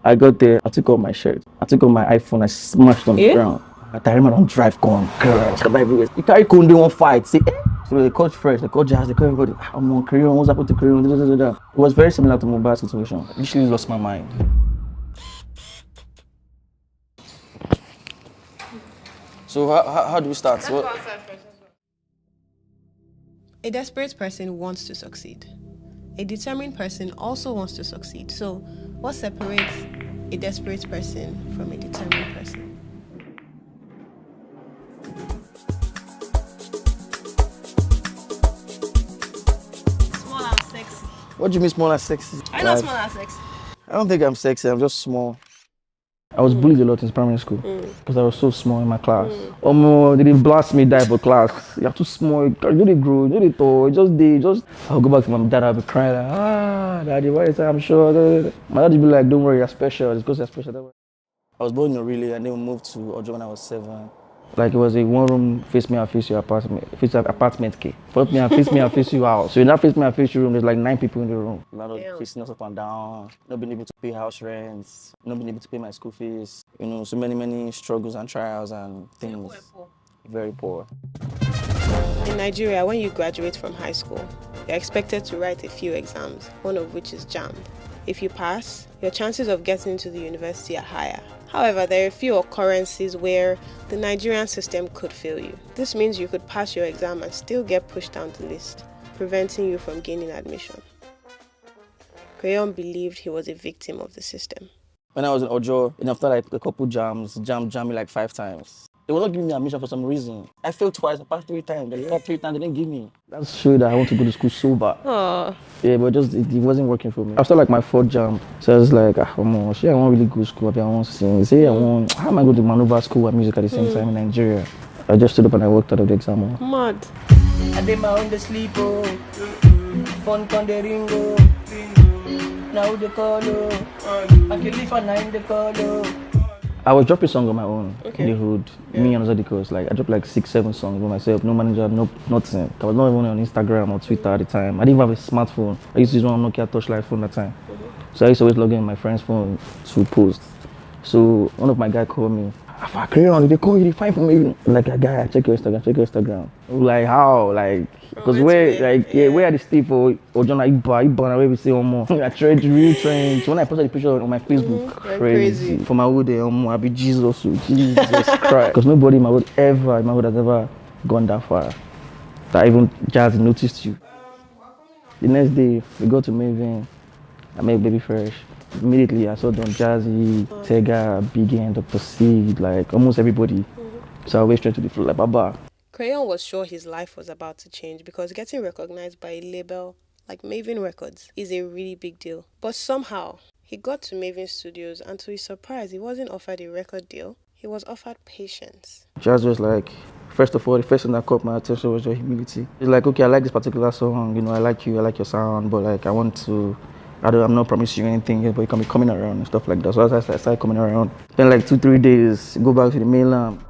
I got there, I took off my shirt. I took off my iPhone, I smashed on the ground. I remember on drive gone, girls, come everywhere. You carry Kunde one fight, see? So they called fresh, they called jazz, they called everybody. I'm on crayon, what's happened to crayon? It was very similar to Mubarak's situation. I literally lost my mind. So how do we start? A desperate person wants to succeed. A determined person also wants to succeed. So what separates a desperate person from a determined person? Small and sexy. What do you mean small and sexy? I'm not small and sexy. I don't think I'm sexy, I'm just small. I was bullied a lot in primary school because I was so small in my class. They didn't blast me die for class. You're too small, you didn't grow, you didn't tall, I'll go back to my dad, I'll be crying like, daddy, why is that? I'm sure. My dad would be like, don't worry, you're special, it's because you're special. I was born in Orele and then we moved to Ojo when I was 7. Like it was a one room, face me and face your apartment, key. Front me and face you out. So in that face me and face your room, there's like 9 people in the room. Landlord facing us up and down, not being able to pay house rents, not being able to pay my school fees. You know, so many struggles and trials and things. Very poor. In Nigeria, when you graduate from high school, you're expected to write a few exams, one of which is JAMB. If you pass, your chances of getting into the university are higher. However, there are a few occurrences where the Nigerian system could fail you. This means you could pass your exam and still get pushed down the list, preventing you from gaining admission. Crayon believed he was a victim of the system. When I was in Ojo, and after like a couple jams, jammed me like 5 times. They were not giving me admission for some reason. I failed twice, I passed 3 times. They got 3 times, they didn't give me. That showed that I want to go to school sober. Aww. Yeah, but it wasn't working for me. After like my 4th jam, so I was like, I want really good school, I want to sing. How am I going to maneuver school and music at the same time in Nigeria? I just stood up and I walked out of the exam hall. Mad. I did my own the sleep, fun con the ringo. Now the call, I can live for 9 the call. I was dropping songs on my own in the hood, me and Zodikos. Like I dropped like 6-7 songs by myself, no manager, nothing. I was not even on Instagram or Twitter at the time. I didn't even have a smartphone. I used to use one Nokia Touchlight phone at the time. So I used to always log in my friend's phone to post. So one of my guys called me. Crayon, they call you, they find for me. Like a guy, check your Instagram. Like how? Like because where are the steve or John Iba, where we say more. I tried real trains. So when I posted the picture on my Facebook, crazy. For my hood, I be Jesus Christ. Because nobody in my hood has ever gone that far. That even Jazz noticed you. The next day, we go to Maven. I made Baby Fresh. Immediately, I saw Don Jazzy, Tega, Big N, Dr. Seed, like almost everybody. So I went straight to the floor, like, Baba. Crayon was sure his life was about to change because getting recognized by a label like Maven Records is a really big deal. But somehow, he got to Maven Studios and to his surprise, he wasn't offered a record deal. He was offered patience. Jazz was like, first of all, the first thing that caught my attention was your humility. It's like, okay, I like this particular song, you know, I like you, I like your sound, but like, I'm not promising you anything yet, but you can be coming around and stuff like that. So as I started coming around, then like 2-3 days, go back to the mainland.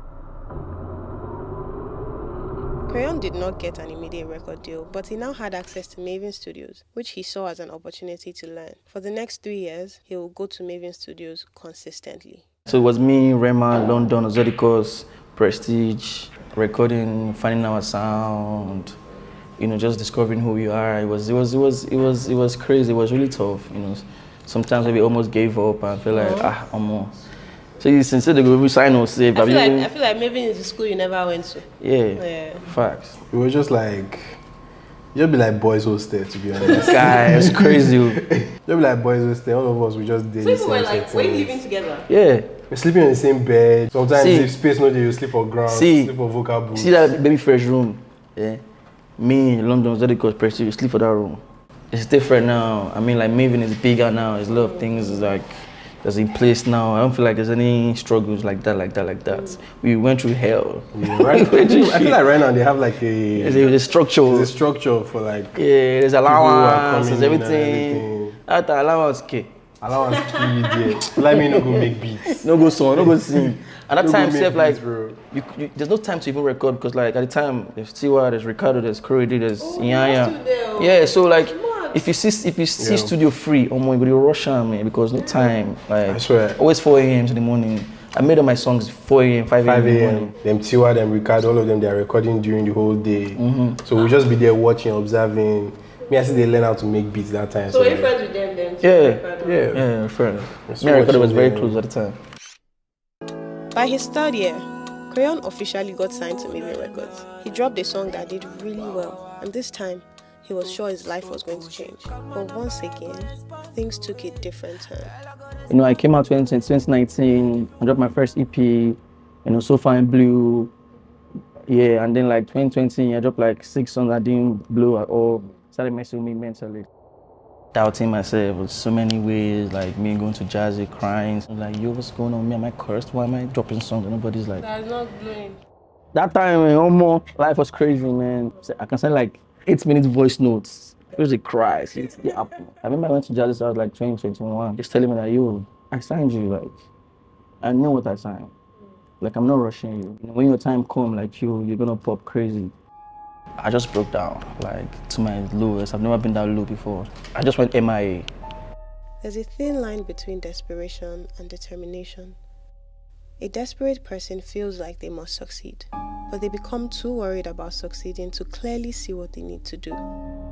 Crayon did not get an immediate record deal, but he now had access to Maven Studios, which he saw as an opportunity to learn. For the next 3 years, he will go to Maven Studios consistently. So it was me, Rema, London, Zodikos, Prestige, recording, finding our sound. You know, just discovering who you are. It was crazy. It was really tough. You know, sometimes we almost gave up and felt like more. So you sincerely go sign or save. I feel like maybe in the school you never went to. Yeah. Facts. It was just like, you'd be like boys hostel, to be honest. Guy, it's crazy. You'd be like boys hostel. All of us, we just did. So people were like, were you living together? Yeah. We're sleeping in the same bed. Sometimes if space no, you sleep on ground. Sleep on vocal booth. See that Baby Fresh room? Yeah. Me, London, Zodikos, Prestige, sleep for that room. It's different now. I mean, like Maven is bigger now. There's a lot of things like that's in place now. I don't feel like there's any struggles like that. We went through hell. Yeah, right. I feel like right now they have like a structure. There's a structure for like there's allowance, there's everything. That allowance, okay. Allowance key there. Let me no go make beats. No go song, no go sing. And that time, self like, beats, there's no time to even record because like at the time there's Tiwa, there's Ricardo, there's Corey, there's Ianya. Yeah, so like if you see studio free, oh my god, you rush on me because no time. Like I swear. Always 4 a.m. in the morning. I made all my songs 4 a.m., 5 a.m. in the morning. Them Tiwa, them Ricardo, all of them, they are recording during the whole day. So we'll just be there watching, observing. Me, I see they learn how to make beats that time. So you're friends with them? Yeah, friends. Me and Ricardo was very close at the time. By his third year, Crayon officially got signed to Maven Records. He dropped a song that did really well, and this time, he was sure his life was going to change. But once again, things took a different turn. You know, I came out in 2019, I dropped my first EP, you know, So Far and Blue. Yeah, and then like 2020, I dropped like 6 songs that didn't blow at all. Started messing with me mentally. Doubting myself in so many ways, like me going to Jazzy, crying. I'm like, yo, what's going on with me? Am I cursed? Why am I dropping songs? And nobody's like... That's not blowing. That time, man, life was crazy, man. I can send like 8-minute voice notes. It was a cry. I remember I went to Jazzy, I was like 2021, just telling me that, yo, I signed you, like, I know what I signed. Like, I'm not rushing you. You know, when your time comes, like, you're gonna pop crazy. I just broke down, like, to my lowest. I've never been that low before. I just went MIA. There's a thin line between desperation and determination. A desperate person feels like they must succeed, but they become too worried about succeeding to clearly see what they need to do.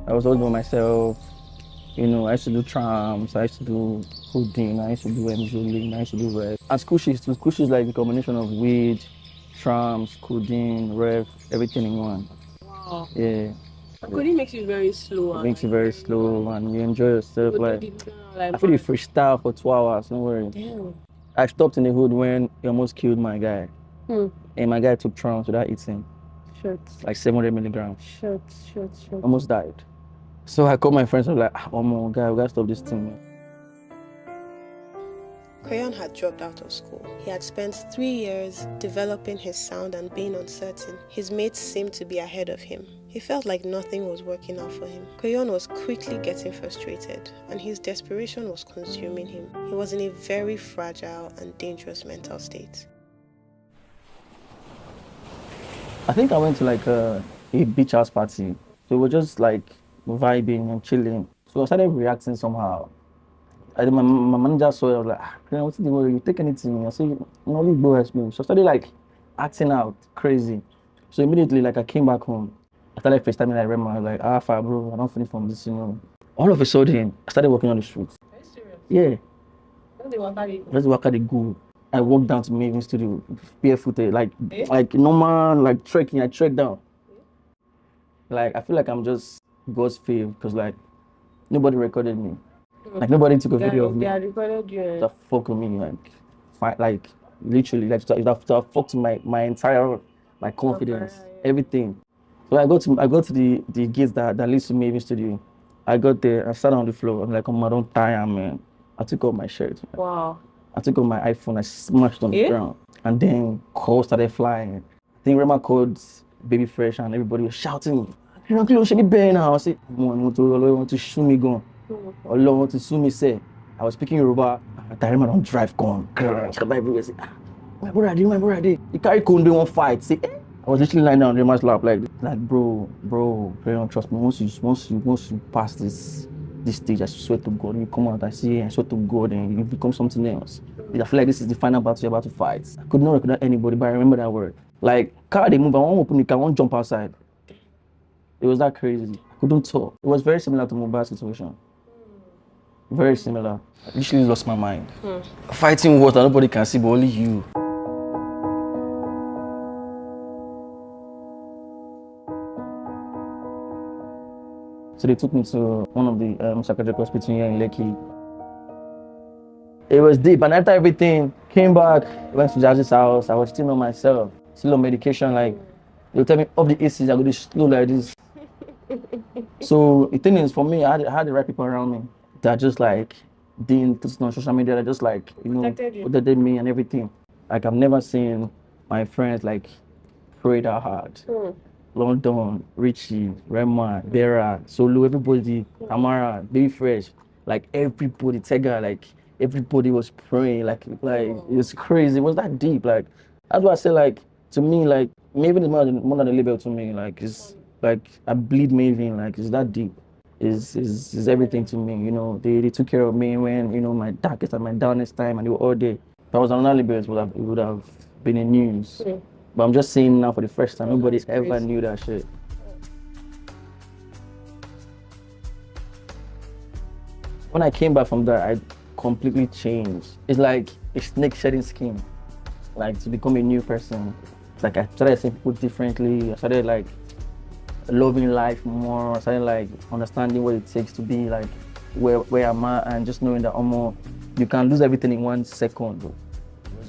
I was always by myself. You know, I used to do trams, I used to do coding, I used to do emzuling, I used to do rap. And school shifts is like a combination of weed, trams, coding, rap, everything in one. Wow. Yeah. Coding makes you very slow. It makes you very slow and you enjoy yourself. Like I feel you freestyle for 2 hours, don't worry. Damn. I stopped in the hood when he almost killed my guy. And my guy took trams without eating. Shots. Like 700 milligrams. Shots. Almost died. So I called my friends and I was like, oh my God, we gotta stop this thing, man. Crayon had dropped out of school. He had spent 3 years developing his sound and being uncertain. His mates seemed to be ahead of him. He felt like nothing was working out for him. Crayon was quickly getting frustrated, and his desperation was consuming him. He was in a very fragile and dangerous mental state. I think I went to like a beach house party. So we were just like vibing and chilling. So I started reacting somehow. I think my manager saw it, I was like, what's the worry? You take anything? I said, no, leave go as me. So I started like acting out crazy. So immediately like I came back home. I started FaceTiming like Rema. I was like, fire bro, I don't finish from this, you know. All of a sudden, I started walking on the streets. Are you serious? Yeah. Just walk at the go. I walked down to Maven studio, barefooted, like normal, like trekking. I trekked down. Like I feel like I'm just God's fave because like nobody recorded me. Like nobody took a video of me. They recorded you. That fuck with me, like literally, like that fucked my entire confidence, everything. So I go to the gates that leads to Maven studio. I got there, I sat on the floor. I'm like, I don't tire, man. I took off my shirt. Wow. I took off my iPhone, I smashed on the ground. And then calls started flying. I think Rema called Baby Fresh and everybody was shouting, you know, should be better now. I said, I want to shoot me gun. Allah want to sue me, say. I was speaking Yoruba. I Rema don't drive gun. My brother, he carry Kunde one fight. See, I was literally lying down on Rema's lap like bro, don't trust me. Once you pass this stage, I swear to God, you come out, I see, I swear to God, and you become something else. I feel like this is the final battle you're about to fight. I could not recognize anybody, but I remember that word. Like, car they move, I won't open the car, I won't jump outside. It was that crazy. I couldn't talk. It was very similar to Mubarak's situation. Very similar. I literally lost my mind. Fighting what nobody can see, but only you. So they took me to one of the psychiatric hospitals here in Lekki. It was deep, and after everything, came back, went to Jazzy's house. I was still on myself, still on medication. Like, they'll tell me, off the ACs, I go to slow like this. So the thing is, for me, I had the right people around me that just like didn't put it on social media. That just like, you know, protected me and everything. Like, I've never seen my friends like pray that hard. London, Richie, Rema, Vera, Solo, everybody, Tamara, Baby Fresh, like everybody, Tega, like everybody was praying, like it was crazy. It was that deep, like that's why I say, like, to me, like Maven is more than a label to me. Like it's like I bleed Maven, like it's that deep. is everything to me. You know, they took care of me when, you know, my darkest and my downest time, and they were all there. If I was another liberator, it would have been in news. But I'm just saying now for the first time, nobody ever knew that shit. When I came back from that, I completely changed. It's like a snake shedding skin, like to become a new person. Like I started seeing people differently. I started like loving life more. I started like understanding what it takes to be like where I'm at, and just knowing that you can lose everything in 1 second. Bro.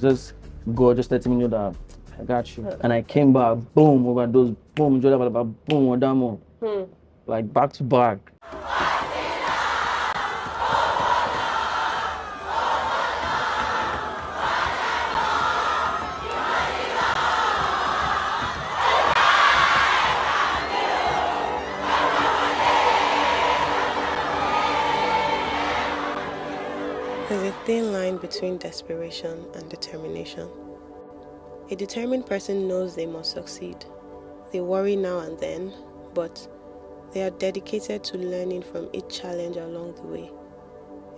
Just God just letting me know that I got you. And I came back, boom, overdose, boom, boom, Odamo. Like back to back. There's a thin line between desperation and determination. A determined person knows they must succeed. They worry now and then, but they are dedicated to learning from each challenge along the way.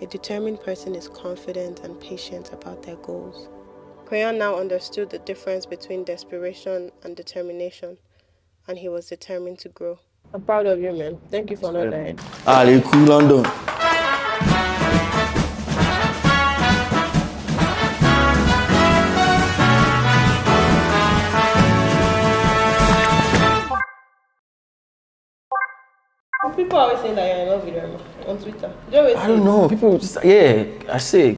A determined person is confident and patient about their goals. Crayon now understood the difference between desperation and determination, and he was determined to grow. I'm proud of you, man. Thank you for not dying. Allez, cool London. People always say that you're in love with them on Twitter. I don't know. People just, yeah, I say.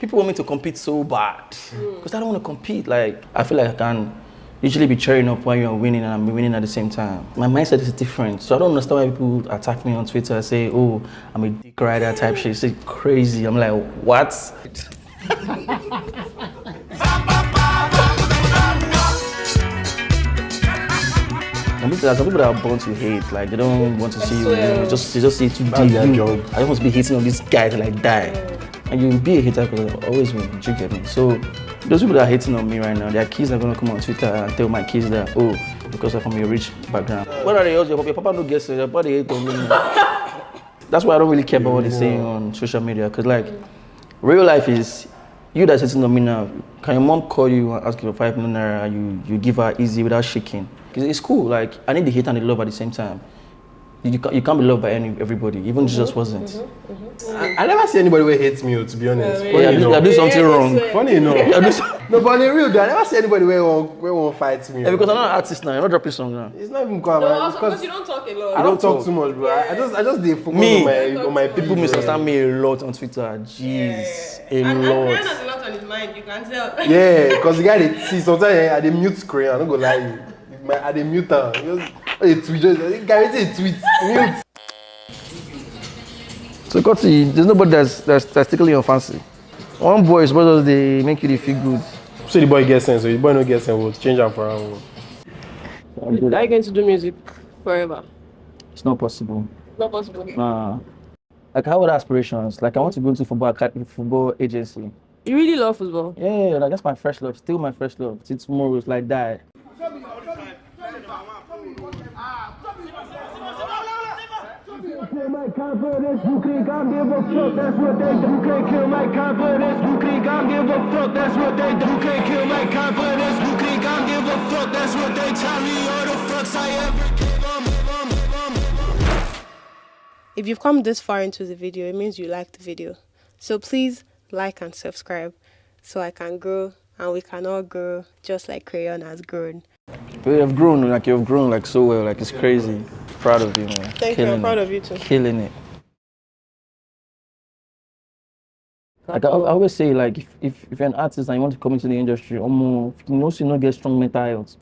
People want me to compete so bad because I don't want to compete. Like, I feel like I can usually be cheering up while you're winning and I'm winning at the same time. My mindset is different. So I don't understand why people attack me on Twitter and say, oh, I'm a dick rider type shit. It's like crazy. I'm like, what? Some people that are born to hate, like they don't want to see you, they just see you too deep. I don't want to be hating on this guy till I die. And you'll be a hater because I always win, you get me? So those people that are hating on me right now, their kids are gonna come on Twitter and tell my kids that, oh, because I'm from a rich background. What are they else? Your papa no gets it, your papa hate on me. That's why I don't really care about what they're saying on social media, because like real life is you that's hating on me now. Can your mom call you and ask you for 5 million naira, you give her easy without shaking? Because it's cool, like I need the hate and the love at the same time. You can't be loved by everybody, even Jesus wasn't. I never see anybody who hates me, to be honest. I do something wrong. Funny enough. No, but in real, I never see anybody who won't fight me. Yeah, because I'm not an artist now, you're not dropping song now. It's not even quite. No, also because you don't talk a lot. I don't talk too much, bro. I just dey focus on my people misunderstand me a lot on Twitter. Jeez, a lot. And Crayon has a lot on his mind, you can tell. Yeah, because the guy they see sometimes I dey mute Crayon, I don't go lie you. I dey mute her. Guarantee a tweet. Mute. So Kotti, there's nobody that's tickling your fancy. One boy is supposed to make you feel good. So the boy gets sense, so the boy no get sense, we'll change him for him. Are you going to do music forever? It's not possible. Not possible. Nah. Like I have other aspirations. Like I want to go into football agency. You really love football? Yeah, like that's my first love. Still my first love. Till tomorrow it's like that. Kill my confidence, you think I'm give a fuck, that's what they do. You can't kill my confidence, you think I'm give a fuck, that's what they do. You can't kill my confidence, you think I'm give a fuck, that's what they tell me. All the fucks I ever give If you've come this far into the video, it means you like the video. So please like and subscribe so I can grow and we can all grow just like Crayon has grown. You've grown like so well, like it's crazy. Proud of you, man. Thank you, I'm proud of you too. Killing it. Like I always say, like if you're an artist and you want to come into the industry, you know, get strong mental health.